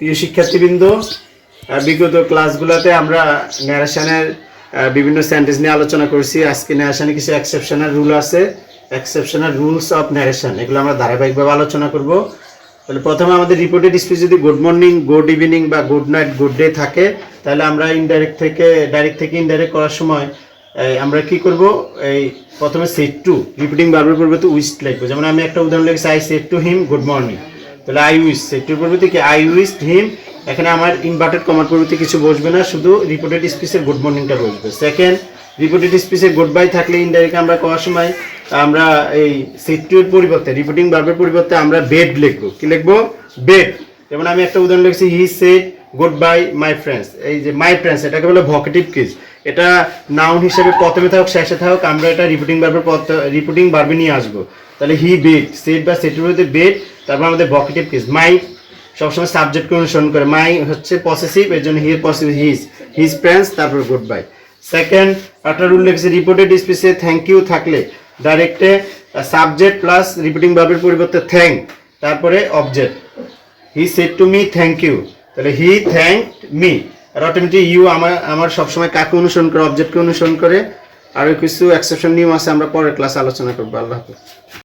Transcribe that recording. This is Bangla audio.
প্রিয় শিক্ষার্থীবৃন্দ, বিগত ক্লাসগুলোতে আমরা ন্যারেশনের বিভিন্ন সেন্টেন্স নিয়ে আলোচনা করেছি। আজকে ন্যারেশনে কিছু এক্সেপশনাল রুল আছে, এক্সেপশনাল রুলস অফ ন্যারেশন, এগুলো আমরা ধারাবাহিকভাবে আলোচনা করব। তাহলে প্রথমে আমাদের রিপোর্টেড স্পিচ যদি গুড মর্নিং, গুড ইভিনিং বা গুড নাইট, গুড ডে থাকে, তাহলে আমরা ডাইরেক্ট থেকে ইনডাইরেক্ট করার সময় আমরা কি করব, এই প্রথমে সেড টু রিপিটিং ভার্বের পরিবর্তে উইশড লিখবো। যেমন আমি একটা উদাহরণ লিখেছি, I said to him good morning. তাহলে আই উইশ, সেড টুর পরিবর্তে কি আই উইশড হিম। এখানে আমার ইনভার্টেড কমার পরিবর্তে কিছু বসবে না, শুধু রিপোর্টেড স্পিচের গুড মর্নিংটা বসবে। সেকেন্ড, রিপোর্টেড স্পিচে গুড বাই থাকলে ইনডাইরেক্ট আমরা করার সময় আমরা এই সেড টু এর পরিবর্তে রিপিটিং ভার্বের পরিবর্তে আমরা বেড লিখবো। কি লিখবো? বেড। যেমন আমি একটা উদাহরণ লিখেছি, he said goodbye my friends. এই যে মাই ফ্রেন্ডস, এটাকে বলে ভোকেটিভ কেস। এটা নাউন হিসেবে প্রথমে থাকুক শেষে থাকুক, আমরা এটা রিপিটিং ভার্বে নিয়ে আসবো। তাহলে হি বেড, সেড বা সেটের মধ্যে বেড, তারপর আমাদের ভোকেটিভ কেস। মাই সবসময় সাবজেক্টকে অনুসরণ করে, মাই হচ্ছে পসেসিভ, এর জন্য হির পসেসিভ হিজ ফ্রেন্ডস, তারপর গুড বাই। সেকেন্ড একটা রুল লিখেছে, রিপোর্টেড স্পিচে থ্যাংক ইউ থাকলে ডাইরেক্টে সাবজেক্ট প্লাস রিপিটিং ভার্বের পরিবর্তে থ্যাংক, তারপরে object. He said to me thank you, তাহলে হি থ্যাঙ্কড মি। আর অটোমেটিক ইউ আমার সবসময় কাকে অনুসরণ করে? অবজেক্টকে অনুসরণ করে। আরও কিছু এক্সেপশন নিয়ম আছে, আমরা পরের ক্লাসে আলোচনা করবো। আল্লাহ হাফেজ।